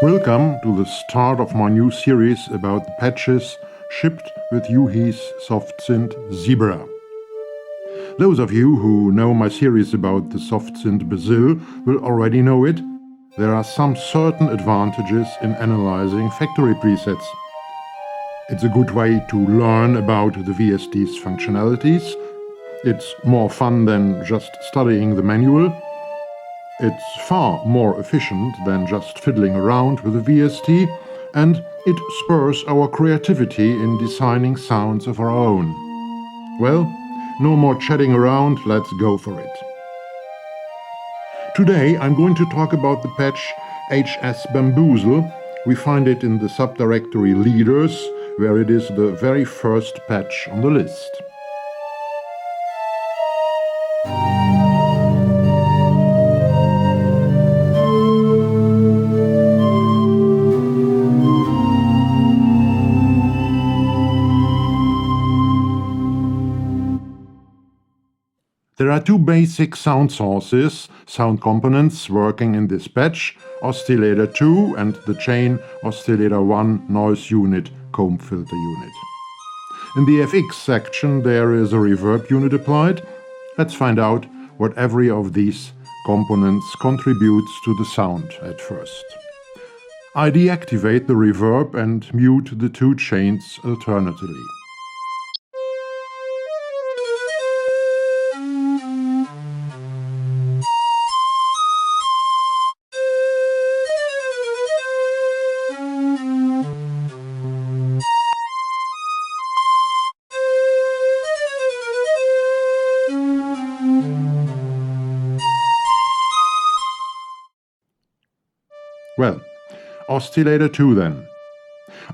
Welcome to the start of my new series about the patches shipped with Yuhi's soft synth Zebra. Those of you who know my series about the soft synth Bamboozle will already know it. There are some certain advantages in analyzing factory presets. It's a good way to learn about the VST's functionalities. It's more fun than just studying the manual. It's far more efficient than just fiddling around with a VST, and it spurs our creativity in designing sounds of our own. Well, no more chatting around, let's go for it. Today I'm going to talk about the patch HS Bamboozle. We find it in the subdirectory Leaders, where it is the very first patch on the list. There are two basic sound sources, sound components working in this patch, Oscillator 2 and the chain Oscillator 1 noise unit, comb filter unit. In the FX section there is a reverb unit applied. Let's find out what every of these components contributes to the sound at first. I deactivate the reverb and mute the two chains alternately. Well, Oscillator 2 then.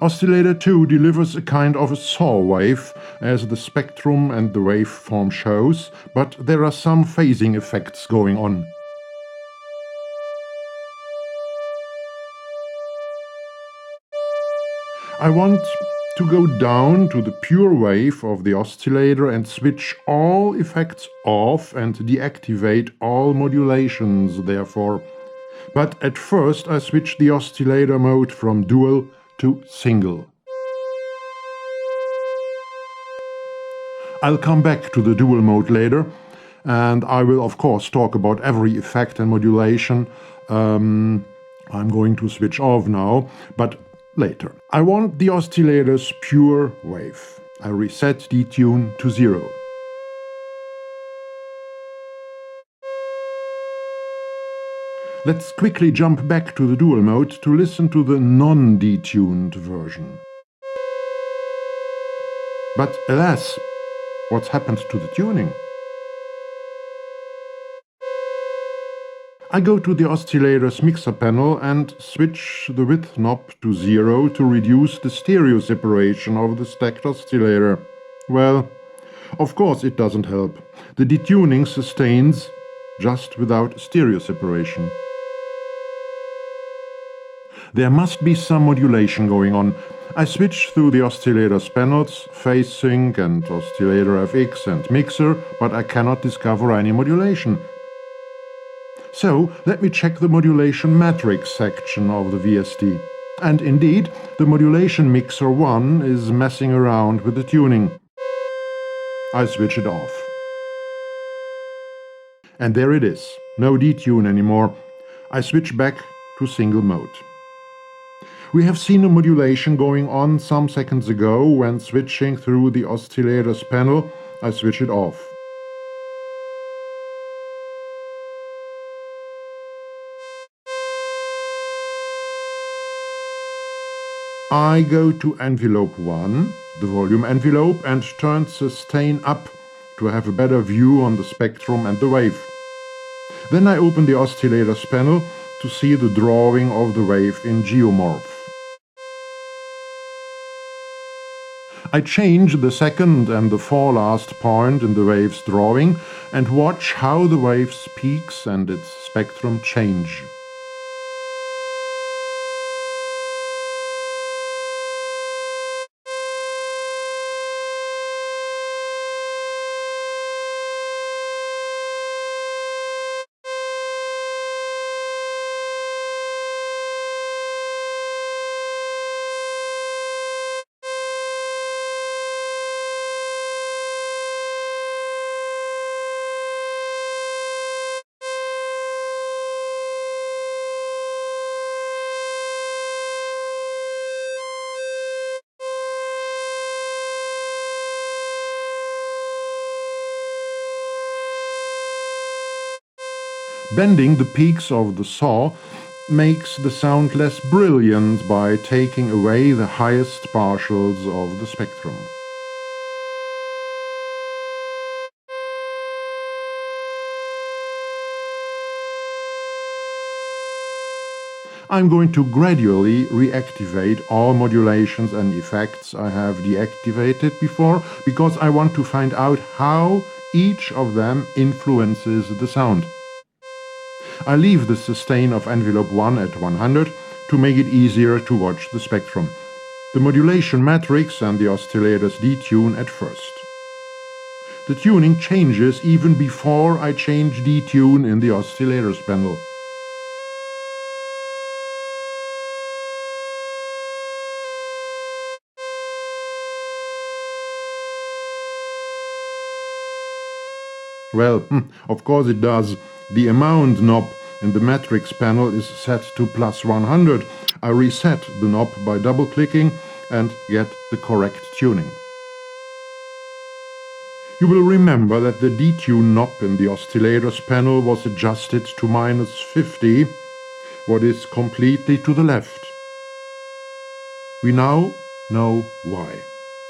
Oscillator 2 delivers a kind of a saw wave, as the spectrum and the waveform shows, but there are some phasing effects going on. I want to go down to the pure wave of the oscillator and switch all effects off and deactivate all modulations, therefore. But at first I switch the oscillator mode from dual to single. I'll come back to the dual mode later, and I will of course talk about every effect and modulation. I'm going to switch off now, but later. I want the oscillator's pure wave. I reset Detune to 0. Let's quickly jump back to the dual mode to listen to the non-detuned version. But alas, what's happened to the tuning? I go to the oscillator's mixer panel and switch the width knob to 0 to reduce the stereo separation of the stacked oscillator. Well, of course it doesn't help. The detuning sustains just without stereo separation. There must be some modulation going on. I switch through the oscillator's panels, phase sync and oscillator FX and mixer, but I cannot discover any modulation. So let me check the Modulation Matrix section of the VST. And indeed, the Modulation Mixer 1 is messing around with the tuning. I switch it off. And there it is, no detune anymore. I switch back to single mode. We have seen a modulation going on some seconds ago when switching through the oscillator's panel. I switch it off. I go to envelope 1, the volume envelope, and turn sustain up to have a better view on the spectrum and the wave. Then I open the oscillator's panel to see the drawing of the wave in GeoMorph. I change the second and the forelast point in the wave's drawing and watch how the wave's peaks and its spectrum change. Bending the peaks of the saw makes the sound less brilliant by taking away the highest partials of the spectrum. I'm going to gradually reactivate all modulations and effects I have deactivated before, because I want to find out how each of them influences the sound. I leave the sustain of envelope 1 at 100 to make it easier to watch the spectrum. The modulation matrix and the oscillators detune at first. The tuning changes even before I change detune in the oscillators panel. Well, of course it does. The amount knob in the matrix panel is set to plus 100. I reset the knob by double-clicking and get the correct tuning. You will remember that the detune knob in the oscillators panel was adjusted to minus 50, what is completely to the left. We now know why.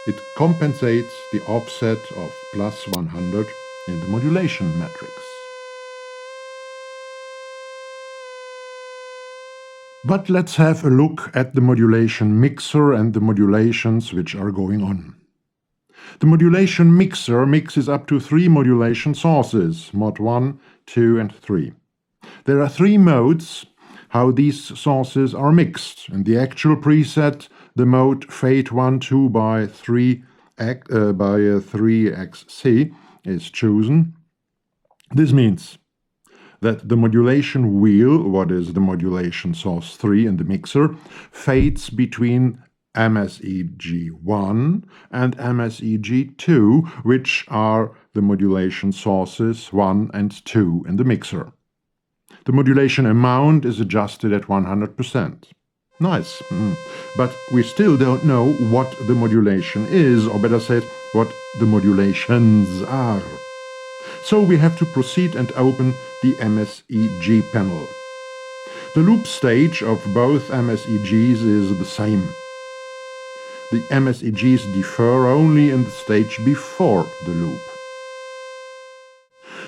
It compensates the offset of plus 100 in the modulation matrix. But let's have a look at the modulation mixer and the modulations which are going on. The modulation mixer mixes up to 3 modulation sources, mod 1, 2 and 3. There are 3 modes how these sources are mixed. In the actual preset, the mode fade 1, 2 by 3xc is chosen. This means that the modulation wheel, what is the modulation source 3 in the mixer, fades between MSEG 1 and MSEG 2, which are the modulation sources 1 and 2 in the mixer. The modulation amount is adjusted at 100%. Nice. But we still don't know what the modulation is, or better said, what the modulations are. So we have to proceed and open the MSEG panel. The loop stage of both MSEGs is the same. The MSEGs differ only in the stage before the loop.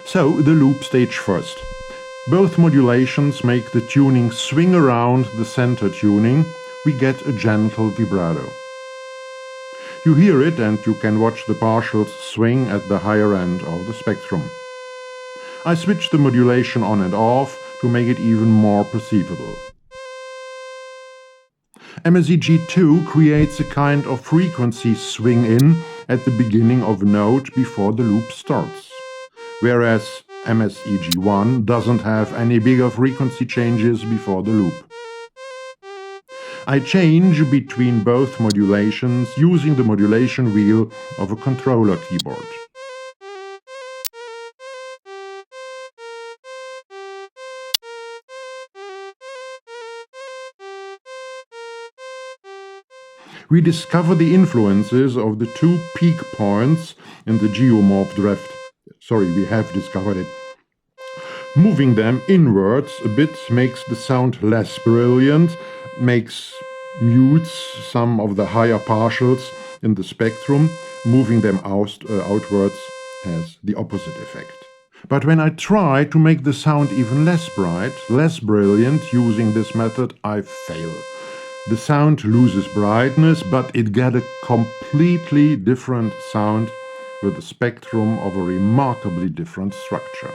So the loop stage first. Both modulations make the tuning swing around the center tuning. We get a gentle vibrato. You hear it and you can watch the partials swing at the higher end of the spectrum. I switch the modulation on and off to make it even more perceivable. MSEG2 creates a kind of frequency swing in at the beginning of a note before the loop starts, whereas MSEG1 doesn't have any bigger frequency changes before the loop. I change between both modulations using the modulation wheel of a controller keyboard. We discover the influences of the 2 peak points in the GeoMorph drift. We have discovered it. Moving them inwards a bit makes the sound less brilliant, mutes some of the higher partials in the spectrum. Moving them outwards has the opposite effect. But when I try to make the sound even less bright, less brilliant using this method, I fail. The sound loses brightness, but it gets a completely different sound with a spectrum of a remarkably different structure.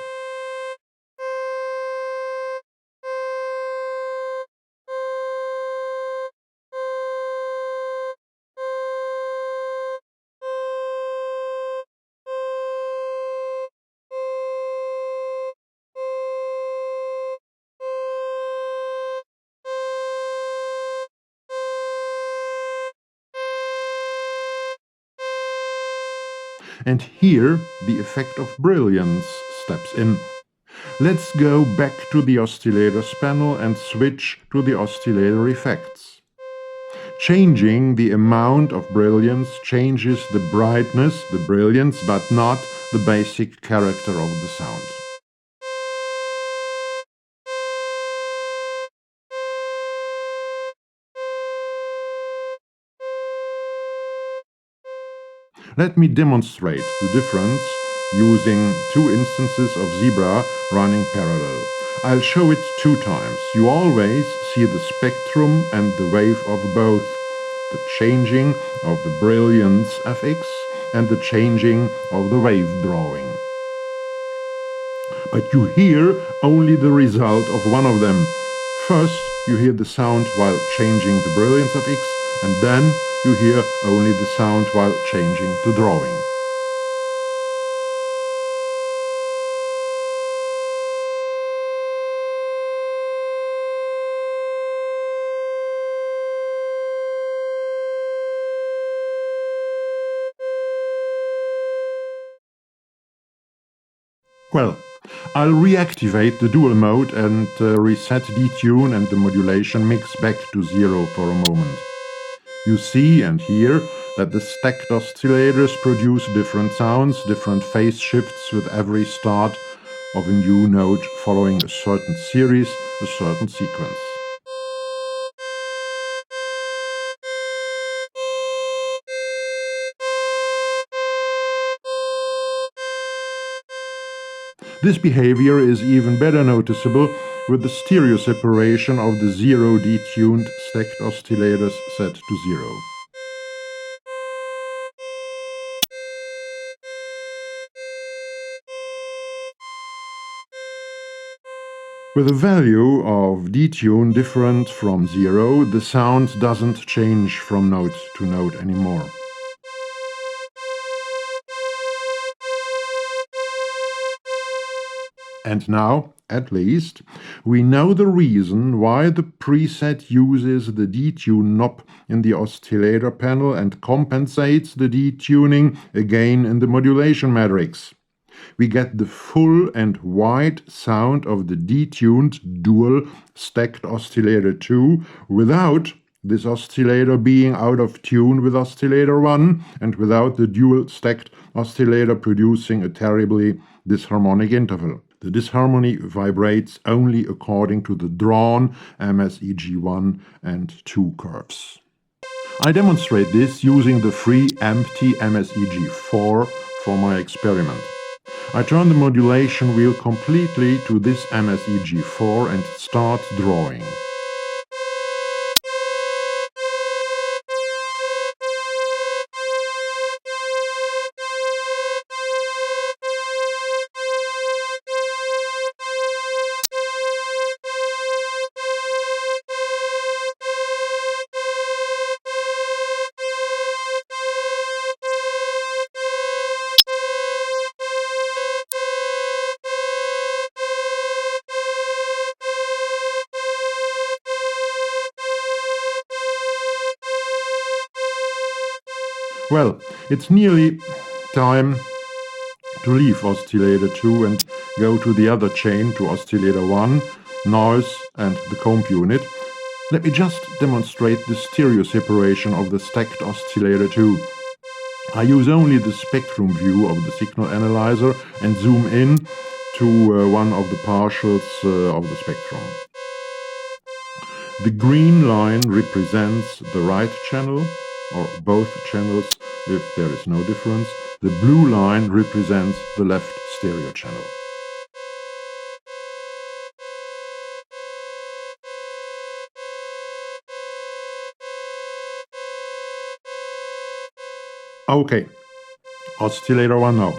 And here the effect of brilliance steps in. Let's go back to the oscillators panel and switch to the oscillator effects. Changing the amount of brilliance changes the brightness, the brilliance, but not the basic character of the sound. Let me demonstrate the difference using two instances of zebra running parallel. I'll show it 2 times. You always see the spectrum and the wave of both, the changing of the Brilliance fx and the changing of the wave drawing. But you hear only the result of one of them. First, you hear the sound while changing the Brilliance fx, and then you hear only the sound while changing the drawing. Well, I'll reactivate the dual mode and reset Detune and the modulation mix back to 0 for a moment. You see and hear that the stacked oscillators produce different sounds, different phase shifts with every start of a new note following a certain series, a certain sequence. This behavior is even better noticeable with the stereo separation of the 0 detuned stacked oscillators set to 0. With a value of detune different from 0, the sound doesn't change from note to note anymore. And now, at least, we know the reason why the preset uses the detune knob in the oscillator panel and compensates the detuning again in the modulation matrix. We get the full and wide sound of the detuned dual stacked oscillator 2 without this oscillator being out of tune with oscillator 1 and without the dual stacked oscillator producing a terribly disharmonic interval. The disharmony vibrates only according to the drawn MSEG 1 and 2 curves. I demonstrate this using the free empty MSEG 4 for my experiment. I turn the modulation wheel completely to this MSEG 4 and start drawing. Well, it's nearly time to leave oscillator 2 and go to the other chain, to oscillator 1, noise and the comb unit. Let me just demonstrate the stereo separation of the stacked oscillator 2. I use only the spectrum view of the signal analyzer and zoom in to one of the partials of the spectrum. The green line represents the right channel, or both channels if there is no difference. The blue line represents the left stereo channel. Okay, oscillator 1 now.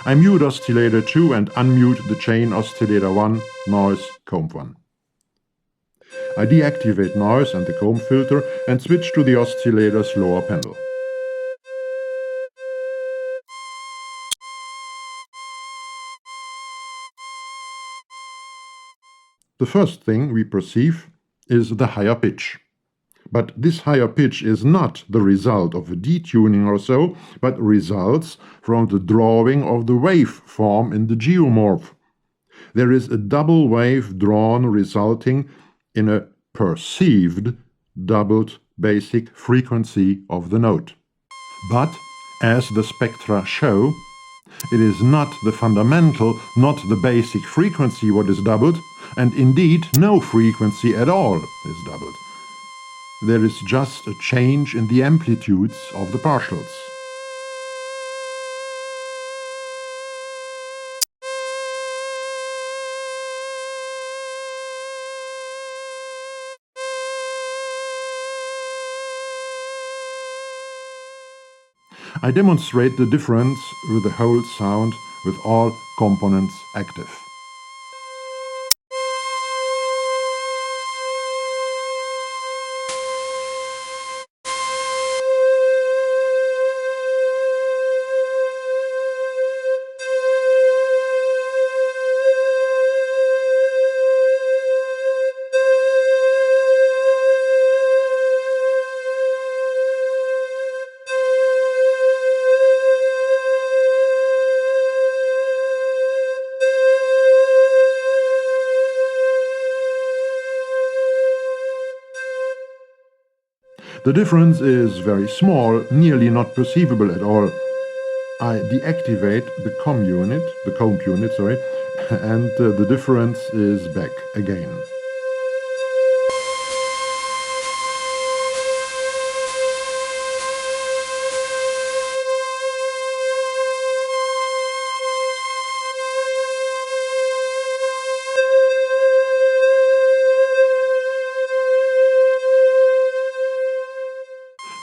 I mute oscillator 2 and unmute the chain oscillator 1, noise, comb 1. I deactivate noise and the comb filter and switch to the oscillator's lower panel. The first thing we perceive is the higher pitch. But this higher pitch is not the result of a detuning or so, but results from the drawing of the waveform in the GeoMorph. There is a double wave drawn resulting in a perceived doubled basic frequency of the note. But, as the spectra show, it is not the fundamental, not the basic frequency what is doubled, and indeed no frequency at all is doubled. There is just a change in the amplitudes of the partials. I demonstrate the difference with the whole sound with all components active. The difference is very small, nearly not perceivable at all. I deactivate the comp unit, and the difference is back again.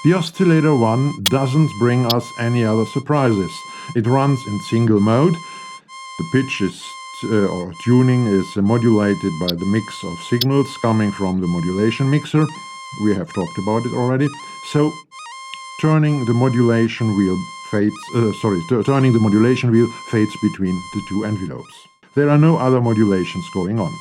The Oscillator 1 doesn't bring us any other surprises. It runs in single mode. The pitch is or tuning is modulated by the mix of signals coming from the Modulation Mixer. We have talked about it already. So turning the modulation wheel fades between the two envelopes. There are no other modulations going on.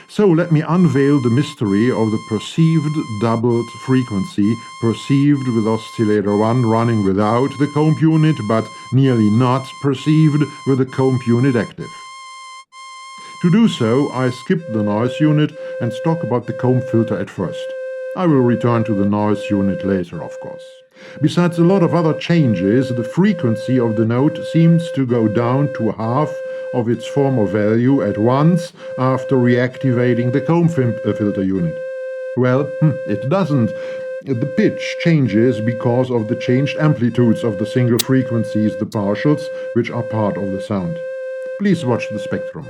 So let me unveil the mystery of the perceived doubled frequency, perceived with Oscillator 1 running without the comp unit, but nearly not perceived with the comp unit active. To do so, I skip the noise unit and talk about the comb filter at first. I will return to the noise unit later, of course. Besides a lot of other changes, the frequency of the note seems to go down to half of its former value at once after reactivating the comb filter unit. Well, it doesn't. The pitch changes because of the changed amplitudes of the single frequencies, the partials, which are part of the sound. Please watch the spectrum.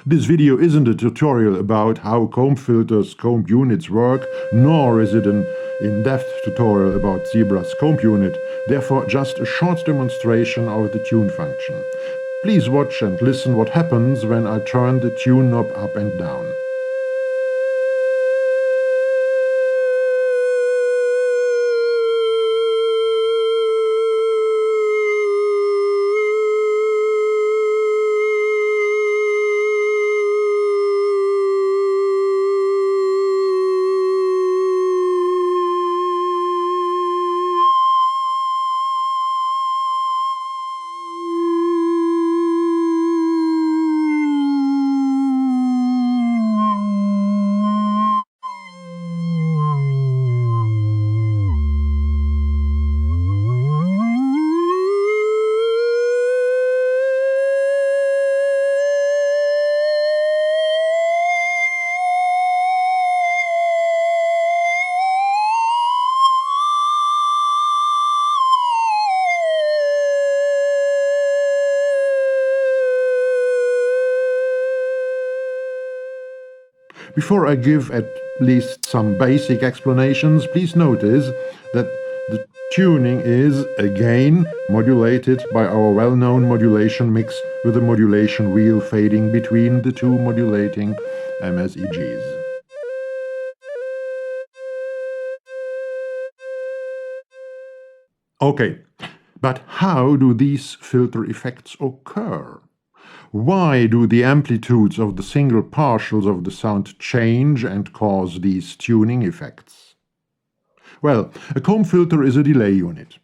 This video isn't a tutorial about how comb filters, comb units work, nor is it an in-depth tutorial about Zebra's comb unit, therefore just a short demonstration of the tune function. Please watch and listen what happens when I turn the tune knob up and down. Before I give at least some basic explanations, please notice that the tuning is, again, modulated by our well-known modulation mix with the modulation wheel fading between the two modulating MSEGs. Okay, but how do these filter effects occur? Why do the amplitudes of the single partials of the sound change and cause these tuning effects? Well, a comb filter is a delay unit.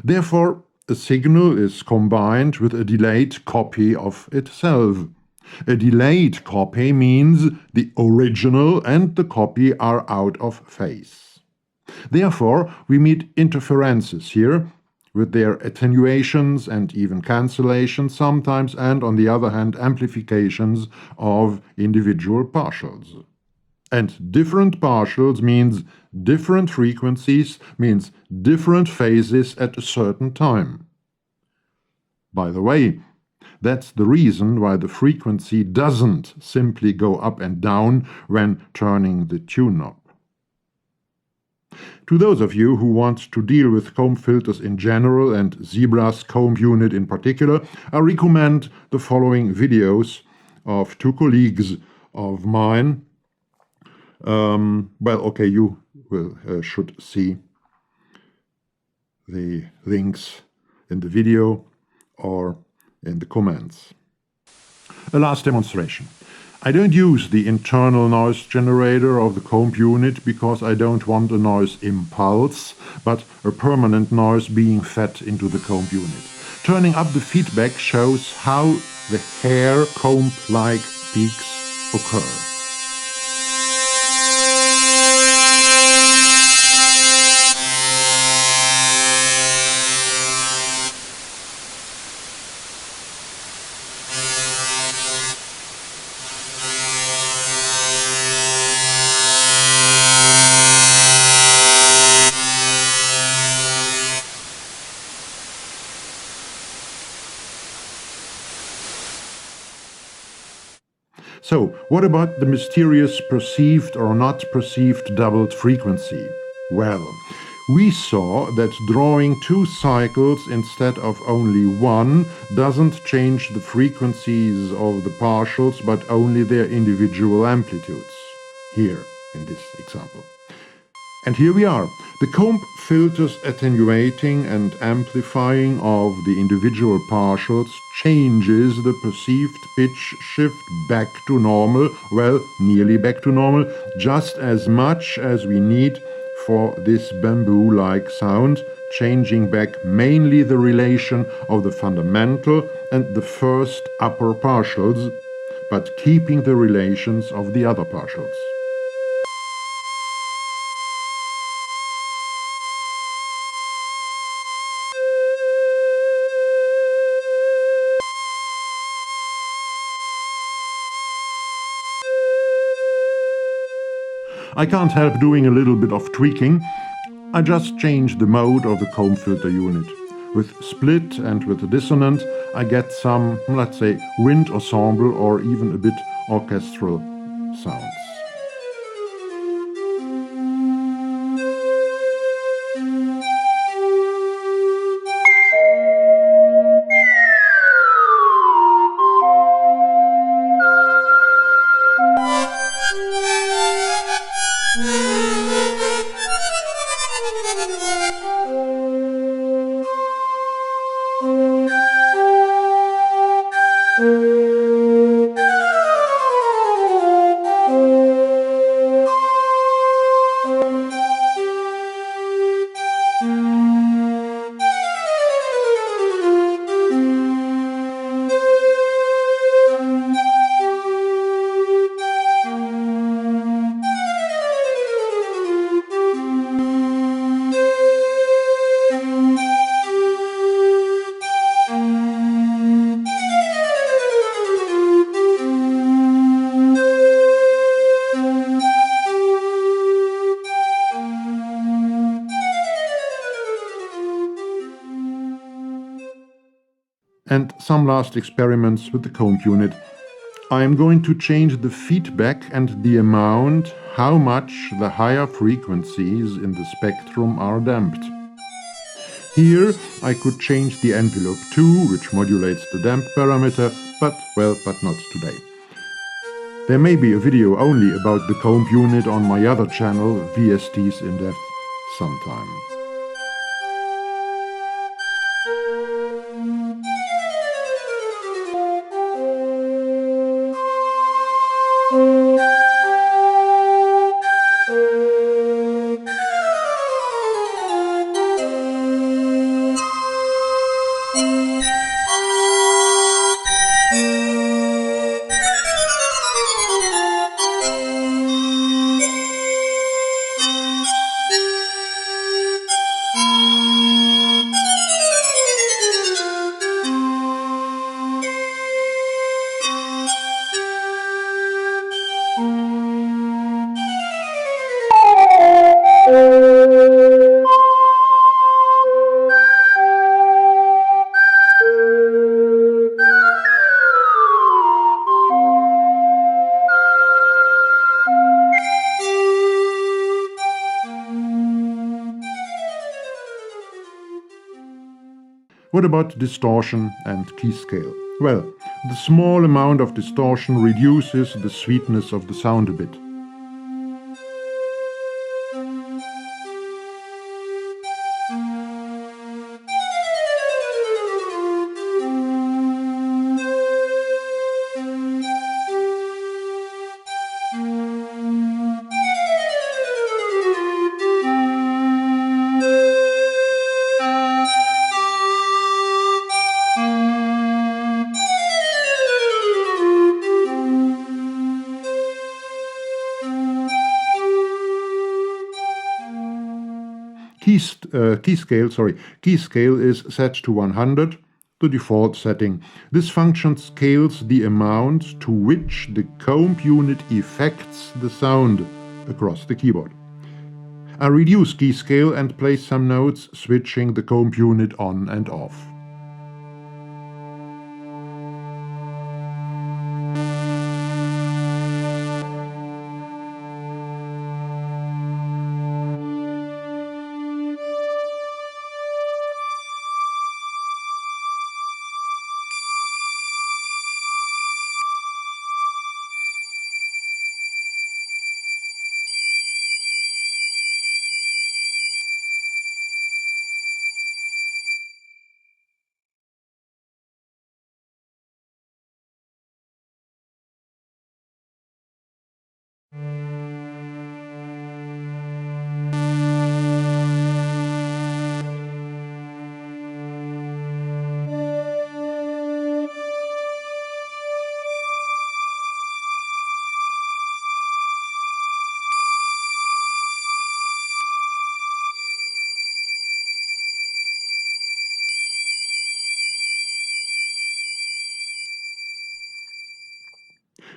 Therefore, a signal is combined with a delayed copy of itself. A delayed copy means the original and the copy are out of phase. Therefore, we meet interferences here, with their attenuations and even cancellations sometimes, and on the other hand amplifications of individual partials. And different partials means different frequencies, means different phases at a certain time. By the way, that's the reason why the frequency doesn't simply go up and down when turning the tune knob. To those of you who want to deal with comb filters in general and Zebra's comb unit in particular, I recommend the following videos of two colleagues of mine. You should see the links in the video or in the comments. A last demonstration. I don't use the internal noise generator of the comb unit because I don't want a noise impulse, but a permanent noise being fed into the comb unit. Turning up the feedback shows how the hair comb-like peaks occur. So, what about the mysterious perceived or not perceived doubled frequency? Well, we saw that drawing two cycles instead of only one doesn't change the frequencies of the partials but only their individual amplitudes, here in this example. And here we are. The comb filter's attenuating and amplifying of the individual partials changes the perceived pitch shift back to normal, well, nearly back to normal, just as much as we need for this bamboo-like sound, changing back mainly the relation of the fundamental and the first upper partials, but keeping the relations of the other partials. I can't help doing a little bit of tweaking. I just changed the mode of the comb filter unit. With split and with dissonant, I get some, let's say, wind ensemble or even a bit orchestral sounds. And some last experiments with the comb unit. I am going to change the feedback and the amount, how much the higher frequencies in the spectrum are damped. Here I could change the envelope too, which modulates the damp parameter, but not today. There may be a video only about the comb unit on my other channel, VSTs in Depth, sometime. What about distortion and keyscale? Well, the small amount of distortion reduces the sweetness of the sound a bit. Keyscale is set to 100, the default setting. This function scales the amount to which the comb unit affects the sound across the keyboard. I reduce keyscale and play some notes, switching the comb unit on and off.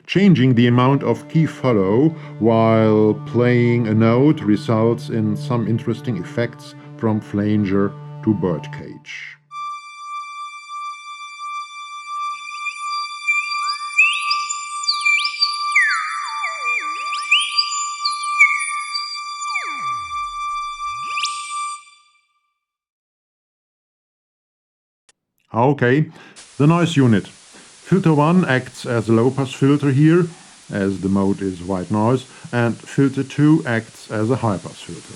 Changing the amount of key follow while playing a note results in some interesting effects, from flanger to birdcage. Okay, the noise unit. Filter 1 acts as a low-pass filter here, as the mode is white noise, and filter 2 acts as a high-pass filter.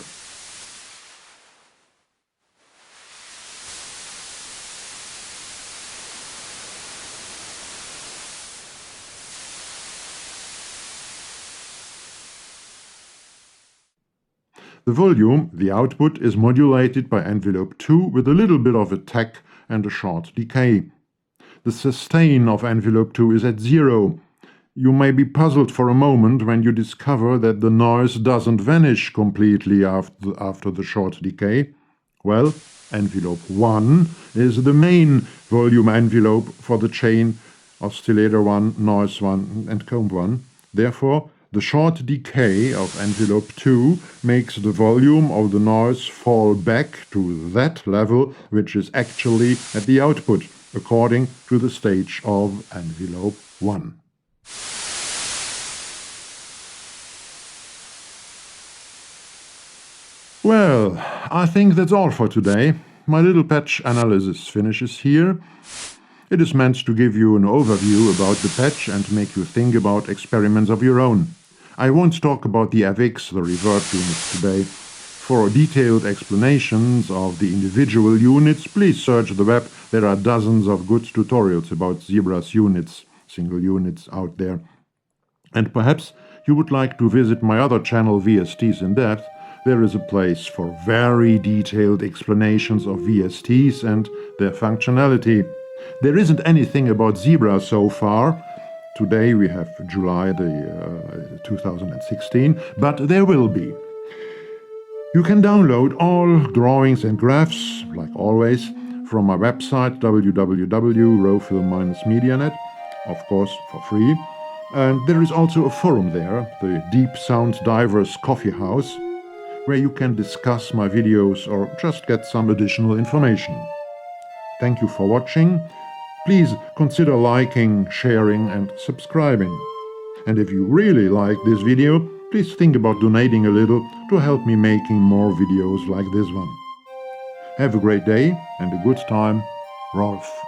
The volume, the output, is modulated by envelope 2 with a little bit of a tack and a short decay. The sustain of envelope 2 is at 0. You may be puzzled for a moment when you discover that the noise doesn't vanish completely after the short decay. Well, envelope 1 is the main volume envelope for the chain oscillator 1, noise 1 and comb 1. Therefore, the short decay of envelope 2 makes the volume of the noise fall back to that level which is actually at the output, according to the stage of envelope 1. Well, I think that's all for today. My little patch analysis finishes here. It is meant to give you an overview about the patch and make you think about experiments of your own. I won't talk about the FX, the reverb units today. For detailed explanations of the individual units, please search the web. There are dozens of good tutorials about Zebra's units, single units out there. And perhaps you would like to visit my other channel, VSTs in Depth. There is a place for very detailed explanations of VSTs and their functionality. There isn't anything about Zebra so far. Today we have July 2016, but there will be. You can download all drawings and graphs, like always, from my website www.rofil-medianet, of course for free. And there is also a forum there, the Deep Sound Divers Coffee House, where you can discuss my videos or just get some additional information. Thank you for watching. Please consider liking, sharing and subscribing. And if you really like this video, please think about donating a little to help me making more videos like this one. Have a great day and a good time. Rolf.